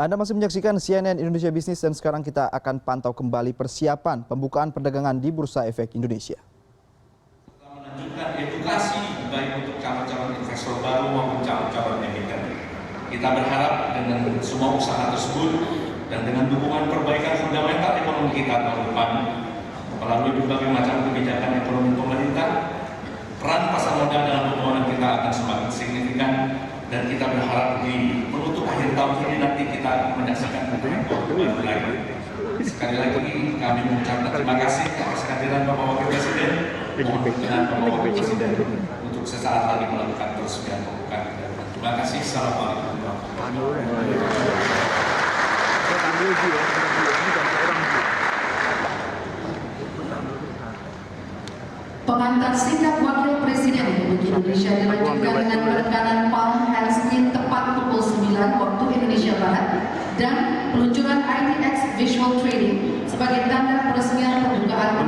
Anda masih menyaksikan CNN Indonesia Business dan sekarang kita akan pantau kembali persiapan pembukaan perdagangan di Bursa Efek Indonesia. Melanjutkan edukasi baik untuk calon-calon investor baru maupun calon-calon emiten. Kita berharap dengan semua usaha tersebut dan dengan dukungan perbaikan fundamental ekonomi kita tahun depan melalui berbagai macam kebijakan ekonomi pemerintah, peran pasar modal dalam pembangunan kita akan semakin signifikan. Dan kita berharap di penutup akhir tahun ini nanti kita menyaksikan lagi. Sekali lagi kami mengucapkan terima kasih atas kehadiran Bapak Wakil Presiden dan Bapak Wakil Presiden untuk sesaat lagi melakukan peresmian pembukaan. Terima kasih. Assalamualaikum warahmatullahi wabarakatuh. Pengantar singkat Wakil Presiden Republik Indonesia dilanjutkan dengan penekanan palm handsprint tepat pukul 9 waktu Indonesia Barat dan peluncuran IDX Visual Trading sebagai tanda peresmian pembukaan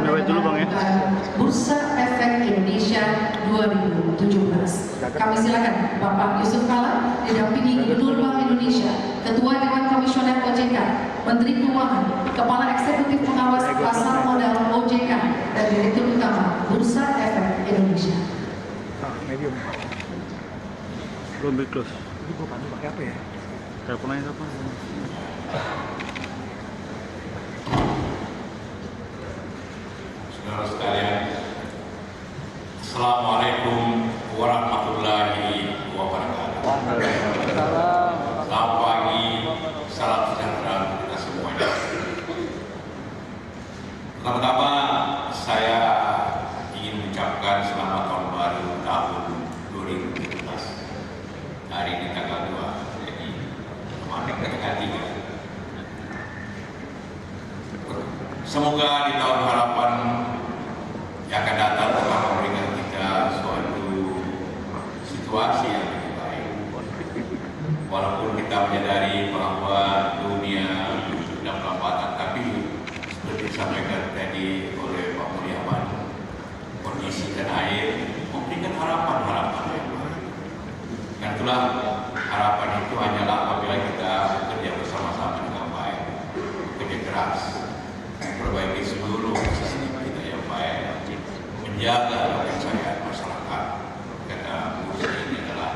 Bursa Efek Indonesia 2017. Kami silakan Bapak Yusuf Kala didampingi Gubernur Bank Indonesia, Ketua Dewan Komisioner OJK, Menteri Keuangan, Kepala Eksekutif Pengawas Pasar Modal OJK, dan Direktur Utama Bursa Efek Indonesia. Medium. Belum big close. Ini gua pandu pakai apa ya? Telepon aja apa? Saudara sekalian, Assalamualaikum warahmatullahi wabarakatuh. Selamat pagi, salam sejahtera untuk kita semuanya. Pertama-tama saya ingin mengucapkan selamat tahun baru tahun 2017. Hari ini tanggal 2, jadi kemarin tanggal 3. Semoga di tahun harapan yang akan datang telah memberikan kita suatu situasi yang lebih baik. Walaupun kita menyadari bahwa dunia sedang pelambatan, tapi seperti disampaikan tadi oleh Pak Mulyawan, kondisi dan air memberikan harapan-harapan yang baik. Dan itulah harapan itu hanyalah apabila kita bekerja bersama-sama dengan baik, bekerja keras, memperbaiki seluruh sistem kita yang baik, menjaga kepercayaan masyarakat, karena Bursa ini adalah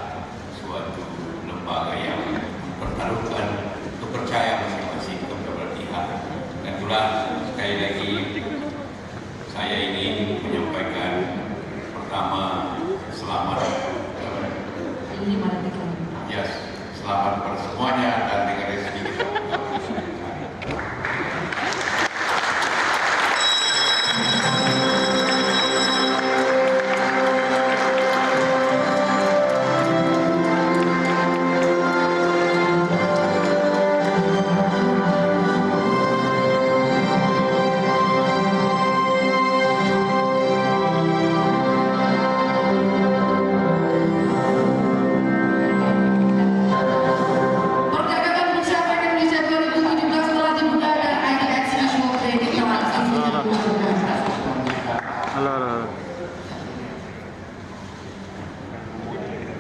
suatu lembaga yang mempertaruhkan kepercayaan masing-masing kepada beberapa pihak. Dan itulah sekali lagi saya ingin menyampaikan pertama selamat. Yes, selamat pada semuanya dan dengan rezeki kita.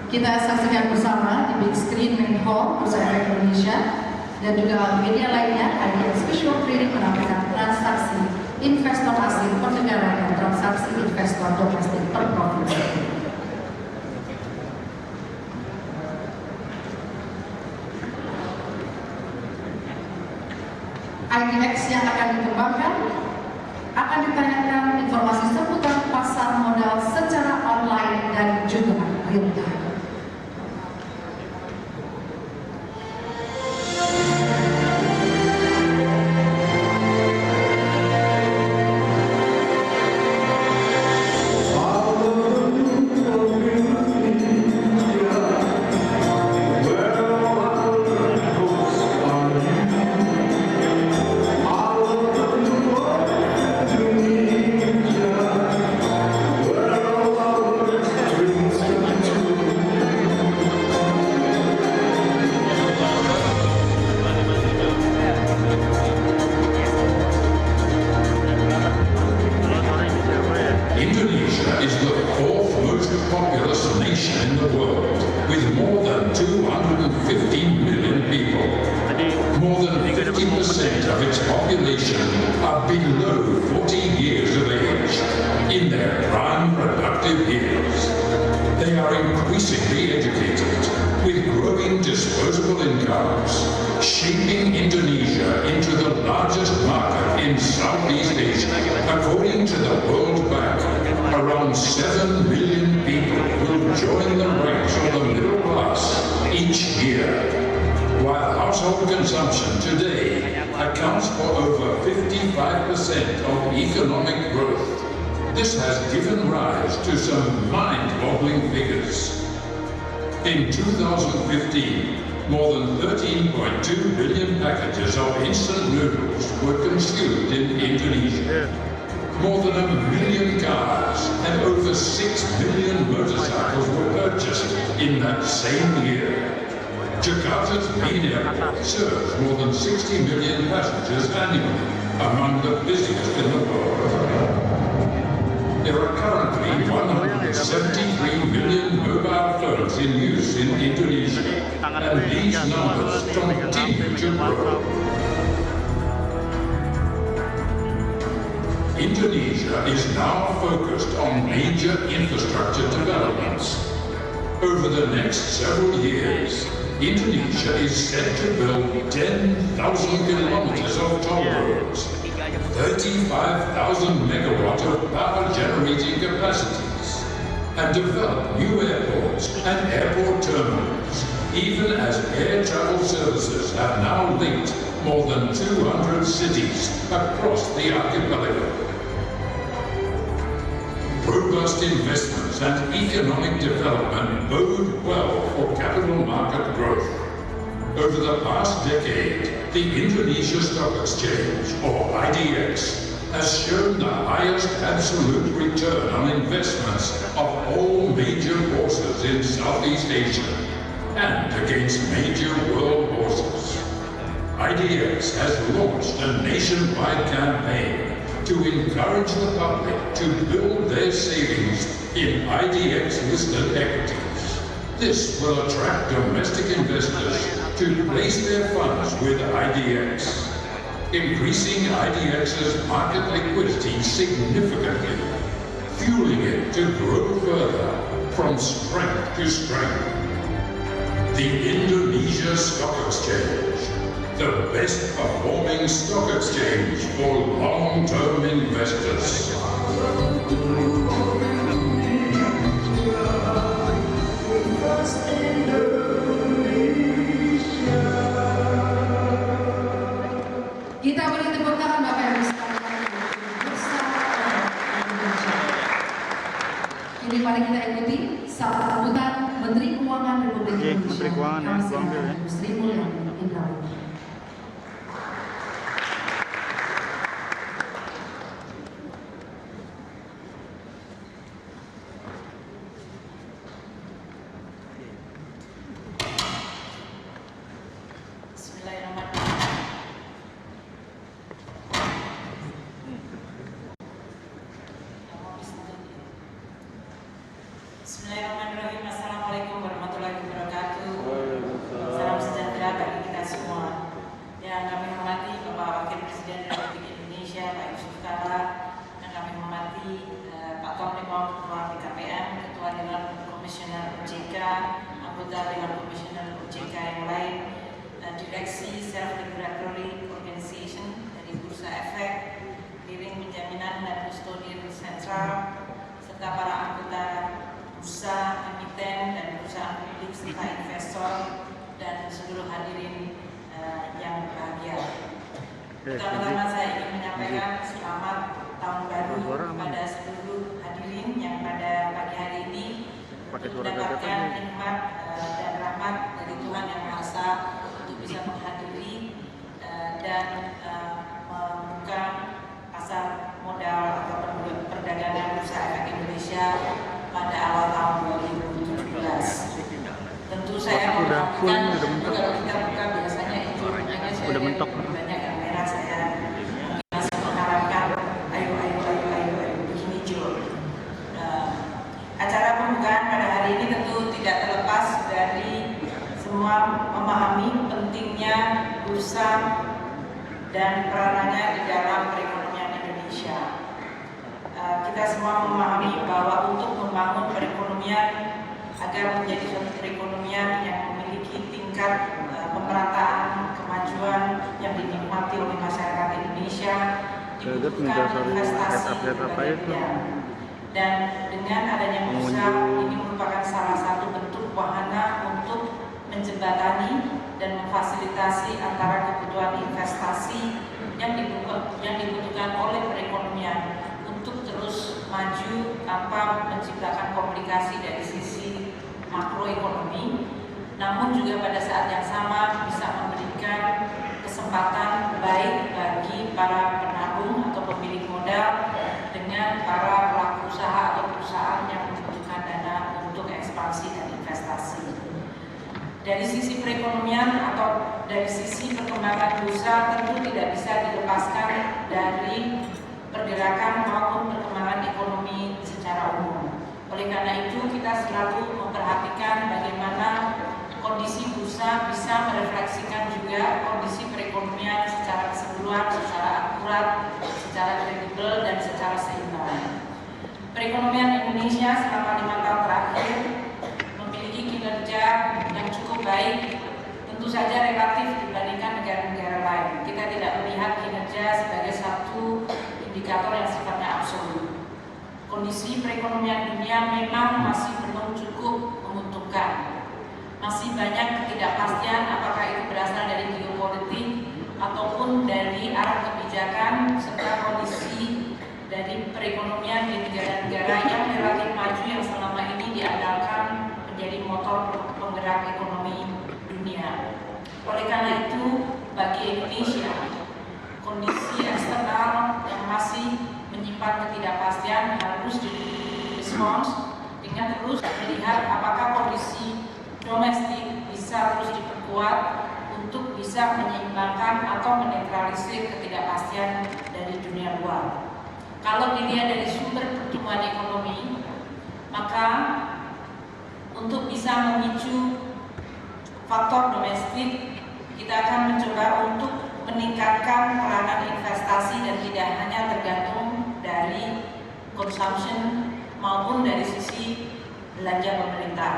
Kita saksikan bersama di big screen main hall Bursa Efek Indonesia dan juga media lainnya. IDX Visual Trading menampilkan transaksi investor asing per negara dan transaksi investor domestik per provinsi. IDX yang akan dikembangkan akan ditanyakan informasi seputar pasar modal secara online dan juga real time. Indonesia is the fourth most populous nation in the world. with more than 250 million people. More than 50% of its population are below 40 years of age, in their prime productive years. They are increasingly educated, with growing disposable incomes, shaping Indonesia into the largest market in Southeast Asia. According to the World Bank, around 7 million people will join the ranks of the middle class each year, while household consumption today accounts for over 55% of economic growth. This has given rise to some mind-boggling figures. In 2015, more than 13.2 billion packages of instant noodles were consumed in Indonesia. More than 1 million cars and over 6 million motorcycles were purchased in that same year. Jakarta's main airport serves more than 60 million passengers annually, among the busiest in the world. There are currently 173 million mobile phones in use in Indonesia, and these numbers continue to grow. Indonesia is now focused on major infrastructure developments. Over the next several years, Indonesia is set to build 10,000 kilometers of toll roads, 35,000 megawatt of power generating capacities, and develop new airports and airport terminals, even as air travel services have now linked more than 200 cities across the archipelago. Robust investments and economic development bode well for capital market growth. Over the past decade, the Indonesia Stock Exchange, or IDX, has shown the highest absolute return on investments of all major bourses in Southeast Asia and against major world bourses. IDX has launched a nationwide campaign to encourage the public to build their savings in IDX-listed equities. This will attract domestic investors to place their funds with IDX, increasing IDX's market liquidity significantly, fueling it to grow further from strength to strength. The Indonesia Stock Exchange, the best performing stock exchange for long-term investors. Kita beri tepuk tangan Bapak Ibu sekalian untuk Bursa Efek Indonesia. Ini mari kita ikuti sambutan Menteri Keuangan Republik Indonesia. Menteri Keuangan ya, Kami Bang Bil ya. Ibu Sri Mulyani Indrawati. Bismillahirrahmanirrahim. Assalamualaikum warahmatullahi wabarakatuh. Salam sejahtera bagi kita semua. Yang kami hormati Bapak Wakil Presiden Republik Indonesia Pak Yusuf Kala, yang kami hormati Pak Tom Limau, Ketua BKPM, Ketua Dewan Komisioner OJK, anggota Dewan Komisioner OJK yang lain, Direksi Self-Regulatory Organization dari Bursa Efek, Clearing Penjaminan dan Kustodian Sentral, serta para anggota bursa, emiten, dan perusahaan publik serta investor dan seluruh hadirin yang berbahagia. Pertama-tama saya ingin menyampaikan selamat tahun baru kepada seluruh hadirin yang pada pagi hari ini mendapatkan nikmat dan rahmat dari Tuhan Yang Maha Esa untuk bisa menghadiri dan membuka pasar modal atau perdagangan Bursa Efek Indonesia pada awal tahun 2017. Tentu saya mengharapkan kalau kita buka biasanya hijaunya saya banyak yang merah, saya masih mengharapkan ayo begini Jul. Acara pembukaan pada hari ini tentu tidak terlepas dari pentingnya bursa dan peranannya di dalam perekonomian Indonesia. Kita semua memahami bahwa untuk membangun perekonomian agar menjadi suatu perekonomian yang memiliki tingkat pemerataan kemajuan yang dinikmati oleh masyarakat Indonesia dibutuhkan investasi berbagai bidang. Dan dengan adanya bursa ini merupakan salah satu bentuk wahana untuk menjembatani dan memfasilitasi antara kebutuhan investasi yang dibutuhkan oleh perekonomian untuk terus maju tanpa menciptakan komplikasi dari sisi makroekonomi, namun juga pada saat yang sama bisa memberikan kesempatan baik bagi para penabung atau pemilik modal dengan para pelaku usaha atau perusahaan yang membutuhkan dana untuk ekspansi dan investasi. Dari sisi perekonomian atau dari sisi perkembangan bursa tentu tidak bisa dilepaskan dari pergerakan maupun perkembangan ekonomi secara umum. Oleh karena itu kita selalu memperhatikan bagaimana kondisi bursa bisa merefleksikan juga kondisi perekonomian secara keseluruhan, secara akurat, secara kredibel, dan secara seimbang. Perekonomian Indonesia selama 5 tahun terakhir memiliki kinerja yang cukup baik, tentu saja relatif dibandingkan negara-negara lain. Kita tidak melihat kinerja sebagai satu indikator yang sifatnya absolut. Kondisi perekonomian dunia memang masih belum cukup menguntungkan. Masih banyak ketidakpastian apakah itu berasal dari geopolitik ataupun dari arah kebijakan serta kondisi dari perekonomian di negara-negara yang relatif maju yang selama ini diandalkan menjadi motor penggerak ekonomi dunia. Oleh karena itu, bagi Indonesia, kondisi eksternal yang masih menyimpan ketidakpastian harus direspons dengan terus melihat apakah kondisi domestik bisa terus diperkuat untuk bisa menyeimbangkan atau menetralisir ketidakpastian dari dunia luar. Kalau dilihat dari sumber pertumbuhan ekonomi, maka untuk bisa memicu faktor domestik, kita akan mencoba untuk meningkatkan peranan investasi dan tidak hanya tergantung dari consumption maupun dari sisi belanja pemerintah.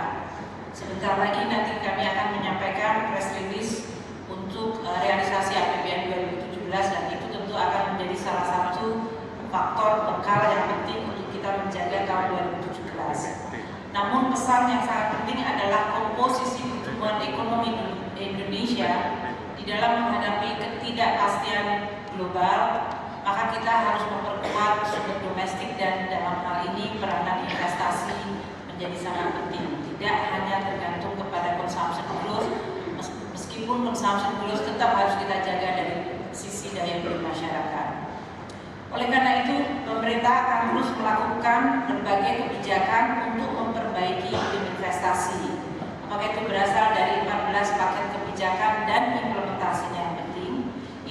Sebentar lagi nanti kami akan menyampaikan press release untuk realisasi APBN 2017 dan itu tentu akan menjadi salah satu faktor bekal yang penting untuk kita menjaga tahun 2017. Namun pesan yang sangat penting adalah komposisi pertumbuhan ekonomi di Indonesia di dalam menghadapi ketidakpastian global, maka kita harus memperkuat sumber domestik dan dalam hal ini peranan investasi menjadi sangat penting. Tidak hanya tergantung kepada consumption growth, meskipun consumption growth tetap harus kita jaga dari sisi daya beli masyarakat. Oleh karena itu, pemerintah akan terus melakukan berbagai kebijakan untuk memperbaiki iklim investasi. Apakah itu berasal dari 14 paket kebijakan dan implementasinya yang penting,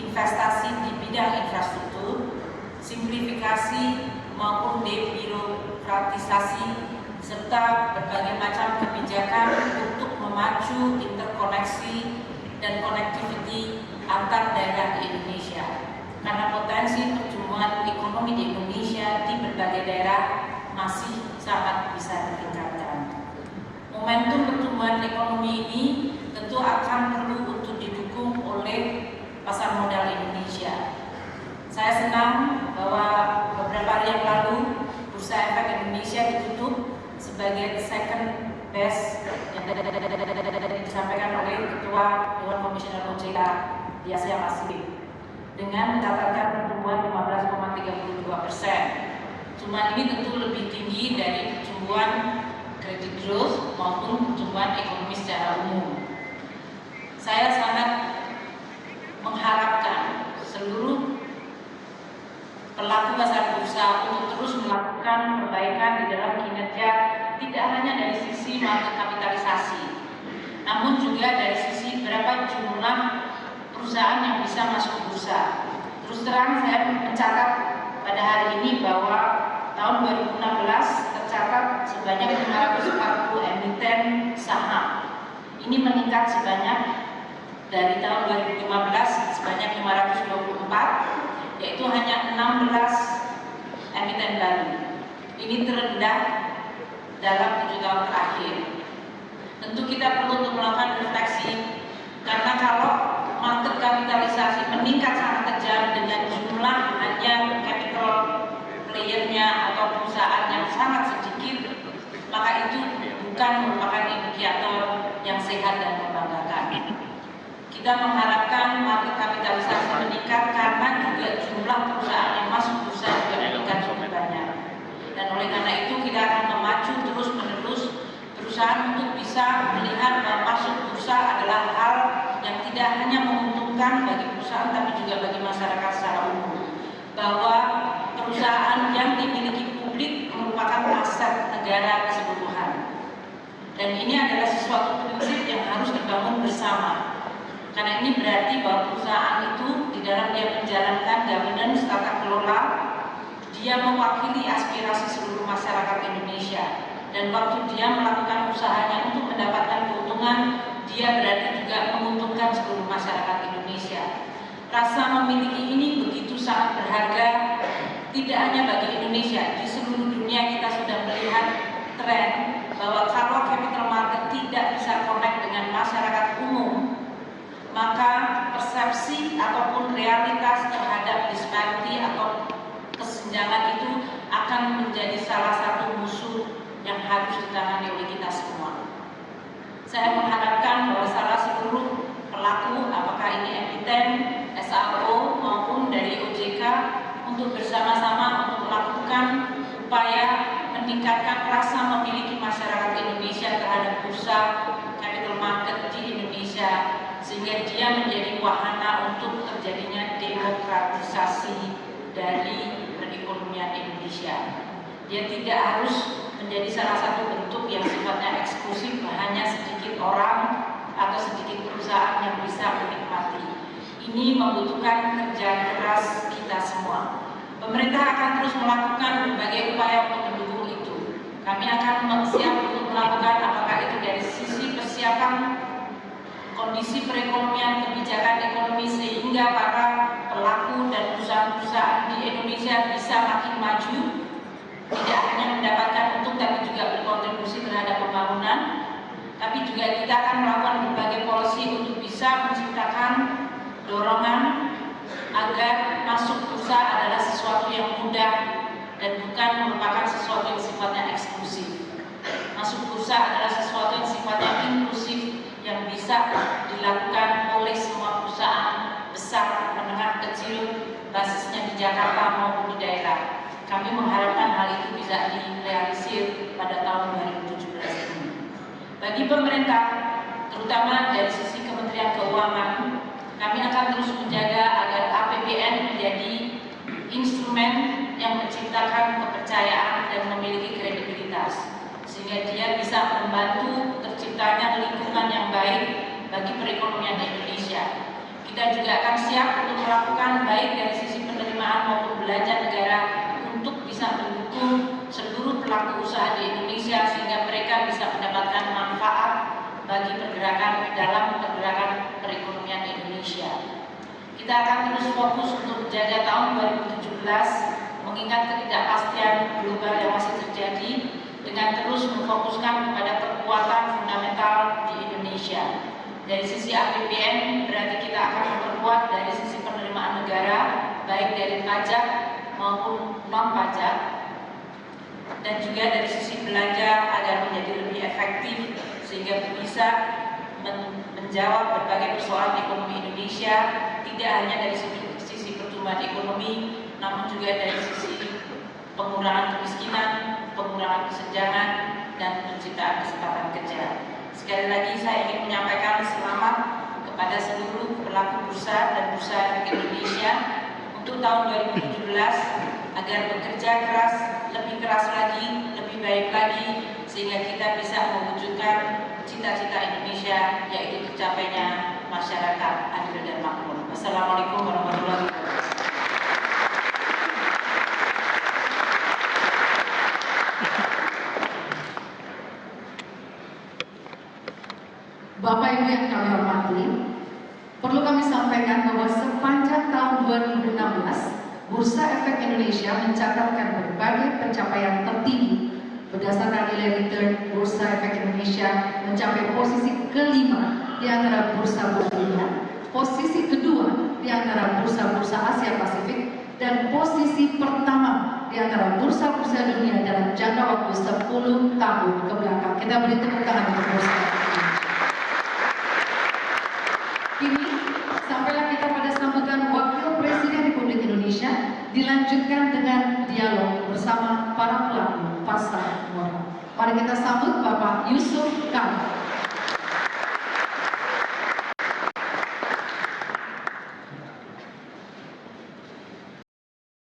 investasi di bidang infrastruktur, simplifikasi maupun debirokratisasi, serta berbagai macam kebijakan untuk memacu interkoneksi dan connectivity antar daerah di Indonesia. Karena potensi pertumbuhan ekonomi di Indonesia di berbagai daerah masih sangat bisa ditingkatkan. Momentum pertumbuhan ekonomi ini tentu akan perlu untuk didukung oleh pasar modal Indonesia. Saya senang bahwa beberapa hari yang lalu Bursa Efek Indonesia ditutup sebagai second best yang disampaikan oleh Ketua Dewan Komisioner OJK di Asia Pasifik dengan mencatatkan pertumbuhan 15,32%. Cuma ini tentu lebih tinggi dari pertumbuhan kredit growth maupun pertumbuhan ekonomi secara umum. Saya sangat mengharapkan seluruh pelaku pasar bursa untuk terus melakukan perbaikan di dalam kinerja tidak hanya dari sisi market kapitalisasi, namun juga dari sisi berapa jumlah perusahaan yang bisa masuk bursa. Terus terang saya mencatat pada hari ini bahwa tahun 2016 tercatat sebanyak 540 emiten saham. Ini meningkat sebanyak dari tahun 2015 sebanyak 524, yaitu hanya 16 emiten baru. Ini terendah dalam 7 tahun terakhir. Tentu kita perlu untuk melakukan refleksi, karena kalau market kapitalisasi meningkat sangat tajam dengan jumlah hanya capital playernya atau perusahaan yang sangat sedikit, maka itu bukan merupakan indikator yang sehat dan membanggakan. Kita mengharapkan market kapitalisasi meningkat karena juga jumlah perusahaan yang masuk bursa juga meningkat cukup banyak. Dan oleh karena itu kita akan memacu terus-menerus perusahaan untuk bisa melihat bahwa masuk bursa adalah hal yang tidak hanya menguntungkan bagi perusahaan tapi juga bagi masyarakat secara umum. Bahwa perusahaan yang dimiliki publik merupakan aset negara keseluruhan. Dan ini adalah sesuatu prinsip yang harus dibangun bersama. Karena ini berarti bahwa perusahaan itu di dalam dia menjalankan governance tata kelola, dia mewakili aspirasi seluruh masyarakat Indonesia. Dan waktu dia melakukan usahanya untuk mendapatkan keuntungan, dia berarti juga menguntungkan seluruh masyarakat Indonesia. Rasa memiliki ini begitu sangat berharga, tidak hanya bagi Indonesia, di seluruh dunia kita sudah melihat tren bahwa kalau capital market tidak bisa connect dengan masyarakat umum, maka persepsi ataupun realitas terhadap disparity atau kesenjangan itu akan menjadi salah satu musuh yang harus ditangani oleh kita semua. Saya mengharapkan bahwa salah seluruh pelaku, apakah ini emiten, SRO maupun dari OJK, untuk bersama-sama untuk melakukan upaya meningkatkan rasa memiliki masyarakat Indonesia terhadap bursa capital market di Indonesia, sehingga dia menjadi wahana untuk terjadinya demokratisasi dari perekonomian Indonesia. Dia tidak harus menjadi salah satu bentuk yang sifatnya eksklusif hanya sedikit orang atau sedikit perusahaan yang bisa menikmati. Ini membutuhkan kerja keras kita semua. Pemerintah akan terus melakukan berbagai upaya untuk mendukung itu. Kami akan siap untuk melakukan apakah itu dari sisi persiapan kondisi perekonomian, kebijakan ekonomi, sehingga para pelaku dan perusahaan-perusahaan di Indonesia bisa makin maju, tidak hanya mendapatkan untung tapi juga berkontribusi terhadap pembangunan. Tapi juga kita akan melakukan berbagai policy untuk bisa menciptakan dorongan agar masuk bursa adalah sesuatu yang mudah dan bukan merupakan sesuatu yang sifatnya eksklusif. Masuk bursa adalah sesuatu yang sifatnya inklusif, yang bisa dilakukan oleh semua perusahaan besar, menengah, kecil, basisnya di Jakarta maupun di daerah. Kami mengharapkan hal itu bisa direalisir pada tahun 2017 ini. Bagi pemerintah, terutama dari sisi Kementerian Keuangan, kami akan terus menjaga agar APBN menjadi instrumen yang menciptakan kepercayaan dan memiliki kredibilitas, sehingga dia bisa membantu terciptanya lingkungan yang baik bagi perekonomian Indonesia. Kita juga akan siap untuk melakukan baik dari sisi penerimaan maupun belanja negara untuk bisa mendukung seluruh pelaku usaha di Indonesia sehingga mereka bisa mendapatkan manfaat bagi pergerakan dalam pergerakan perekonomian Indonesia. Kita akan terus fokus untuk menjaga tahun 2017 mengingat ketidakpastian global yang masih terjadi dengan terus memfokuskan kepada perkuatan fundamental di Indonesia. Dari sisi APBN berarti kita akan memperkuat dari sisi penerimaan negara baik dari pajak maupun non pajak, dan juga dari sisi belanja agar menjadi lebih efektif sehingga bisa menjawab berbagai persoalan ekonomi Indonesia, tidak hanya dari sisi pertumbuhan ekonomi namun juga dari sisi pengurangan kemiskinan, pengurangan kesenjangan, dan penciptaan kesempatan kerja. Sekali lagi saya ingin menyampaikan selamat kepada seluruh pelaku bursa dan bursa efek Indonesia untuk tahun 2017 agar bekerja keras, lebih keras lagi, lebih baik lagi, sehingga kita bisa mewujudkan cita-cita Indonesia, yaitu tercapainya masyarakat adil dan makmur. Wassalamualaikum warahmatullahi wabarakatuh. Bapak Ibu yang kami hormati, Perlu kami sampaikan bahwa sepanjang tahun 2016, Bursa Efek Indonesia mencatatkan berbagai pencapaian tertinggi. Berdasarkan nilai return, Bursa Efek Indonesia mencapai posisi kelima di antara bursa-bursa dunia, posisi kedua di antara bursa-bursa Asia Pasifik, dan posisi pertama di antara bursa-bursa dunia dalam jangka waktu 10 tahun ke belakang. Kita beri tepuk tangan untuk Bursa Efek Indonesia. Kini, sampailah kita pada sambutan Wakil Presiden Republik Indonesia, dilanjutkan dengan dialog bersama para pelaku pasar modal. Mari kita sambut Bapak